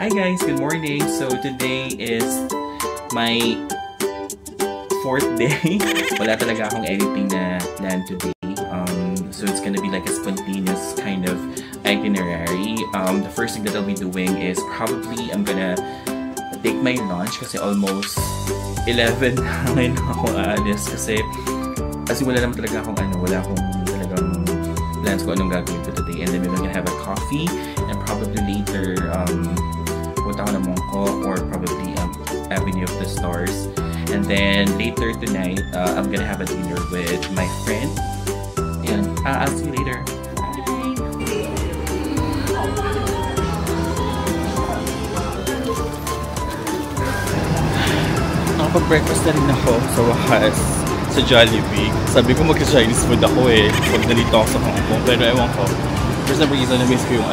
Hi guys, good morning. So today is my 4th day. Wala talaga akong anything na plan today. So it's gonna be like a spontaneous kind of itinerary. The first thing that I'll be doing is probably I'm gonna take my lunch kasi almost 11 na ngayon ako aalis kasi wala naman talaga akong wala akong talagang plans ko anong gagawin ko today. And then we're gonna have a coffee and probably later punta ako ng Mongko or probably Avenue of the Stars. And then later tonight, I'm gonna have a dinner with my friend. And I'll see you later. Bye! Nakapag-breakfast na rin ako sa wakas sa Jollibee. Sabi ko mag-Chinese food ako pag nalito ako sa Hong Kong. Pero ewan ko, for some reason na-miss ko yung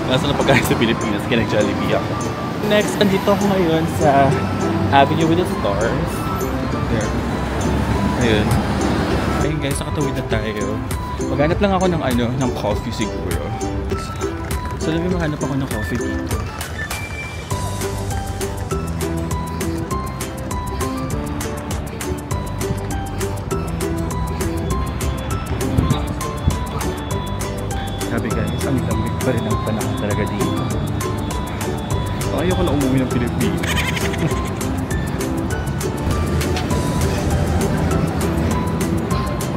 nasa na pagkain sa Pilipinas kaya nag-Jollibee ako. Next, andito ako ngayon sa Avenue with the Stars. There. Ayun. Ayun guys, nakatawid na tayo. Maghanap lang ako ng coffee siguro. So, lang maghanap ako ng coffee dito. Sabi guys, ang lamig pa rin ang panahon talaga dito. Ayoko na umuwi ng Pilipinas.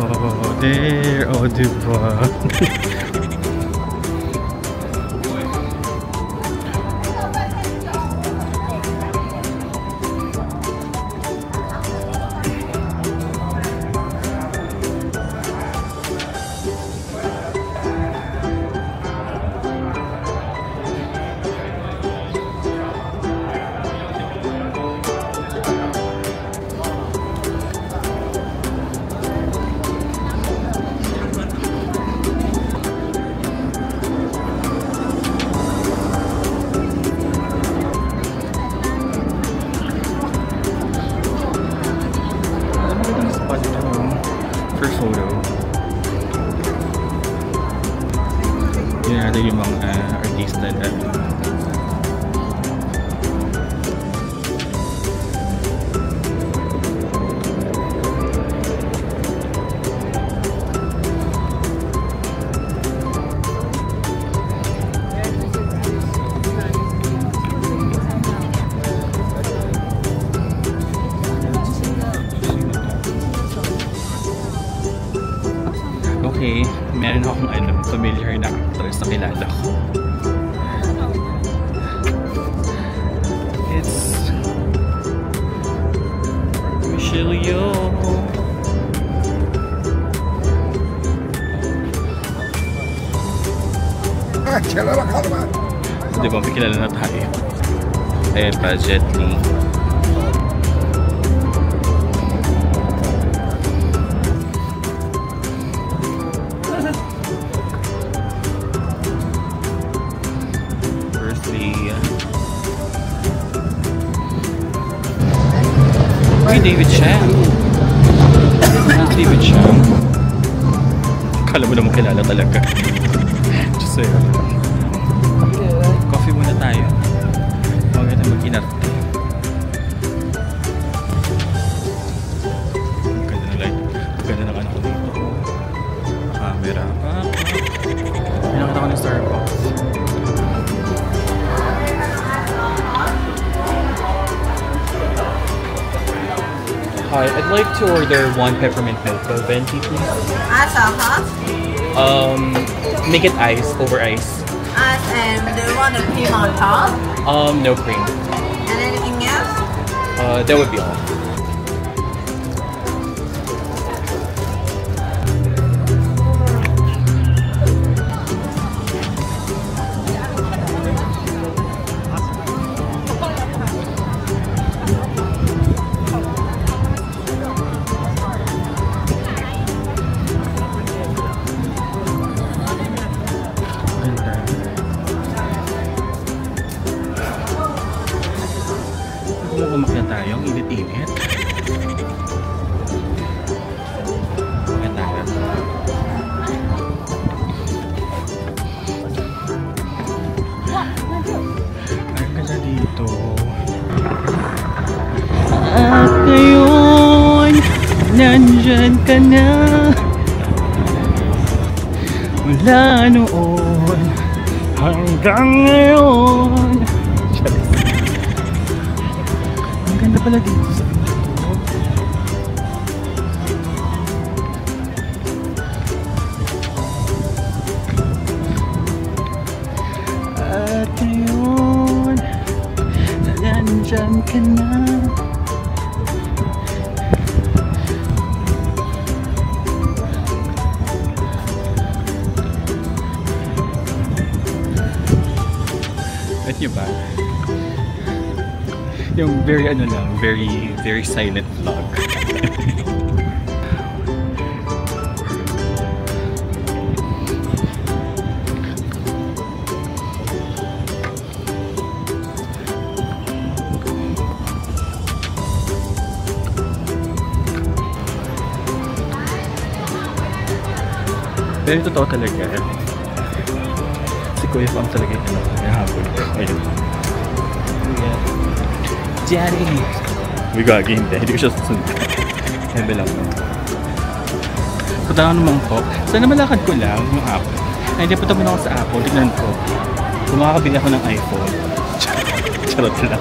Oh, there! Oh, diba? For photo. Yun natin yung mga artista na okay, meron akong familiar na actors na kilala ko. It's Michelle Yeoh. Di ba, may kilala na tayo. Eh, Jet Li. Ay, David Chang. David Chang. Kala mo naman kilala talaga. Just say coffee muna tayo. Huwag natin mag-inarte. Ang ganda ng light. Ang ganda ng ko dito. Camera. Pinakita ko ng Starbucks. Hi, I'd like to order 1 peppermint mocha venti, please. As a hot? Make it ice, over ice. And do you want the cream on top? No cream. And anything else? That would be all. Umakyat tayo, ang init-init. Maganda tayo. dito. At ngayon, nandyan ka na. Mula noon hanggang ngayon. Ang ganda pala dito sa video. At ngayon, nandyan ka na. At yun ba? Yung very ano lang, very silent vlog. Pero totoo talaga. Si Kuya Pam talaga yung nahabol ko. Ayun. Daddy! Uy, gagi, hindi ko siya susunod. Hebe lang mo. Punta lang naman ko. Sana malakad ko lang yung Apple. Ay, hindi, punta muna ako sa Apple. Tignan ko. Kung makakabili ako ng iPhone. Charot lang.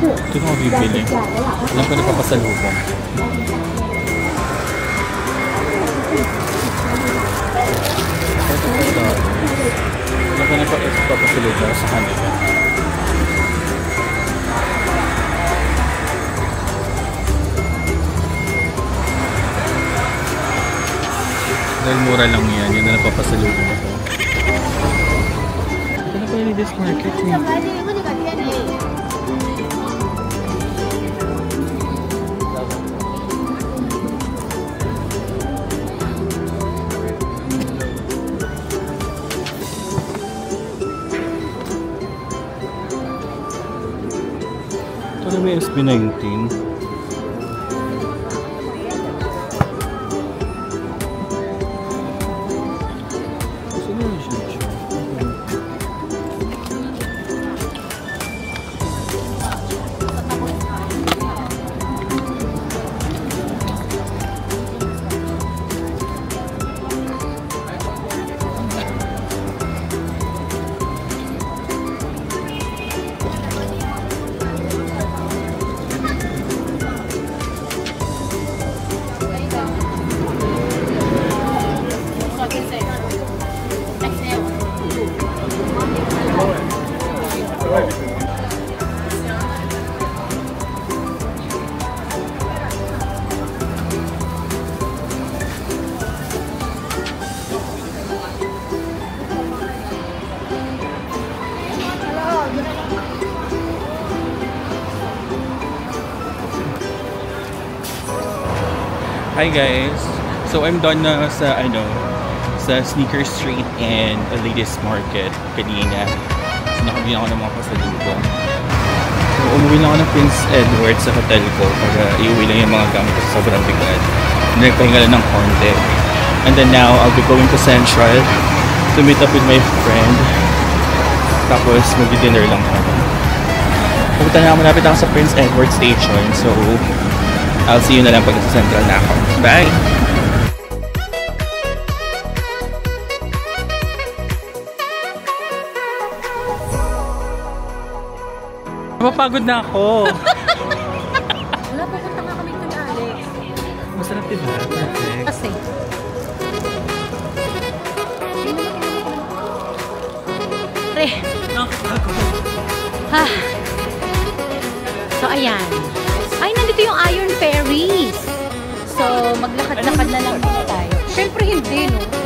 Ito ko bibili. Alam ko na papasalubong. Alam ko na papasalubong sa kanila. Dahil mura lang yan. Yun na napapasalubong ako. Ito na pala this market eh. Ito na may SB19. Hi guys! So I'm done na sa Sneaker Street and Ladies Market kanina. So nakabili ako ng mga pasalubong. So umuwi lang ako ng Prince Edward sa hotel ko para iuwi lang yung mga gamit ko sa sobrang bigat. Nagpahinga lang ng konti. And then now I'll be going to Central to meet up with my friend. Tapos mag-dinner lang ako. Pupunta na ako, malapit ako sa Prince Edward Station. So I'll see you na lang pag sa Central na ako. Bye! Napapagod na ako! Wala, pupunta nga kami kay Alex. Masarap diba? Perfect. Kasi. Pre. Nakakapagod. Ha. So, ayan. Ay, nandito yung Iron Fairies. So, maglakad-lakad na lang muna tayo. Siyempre hindi, no?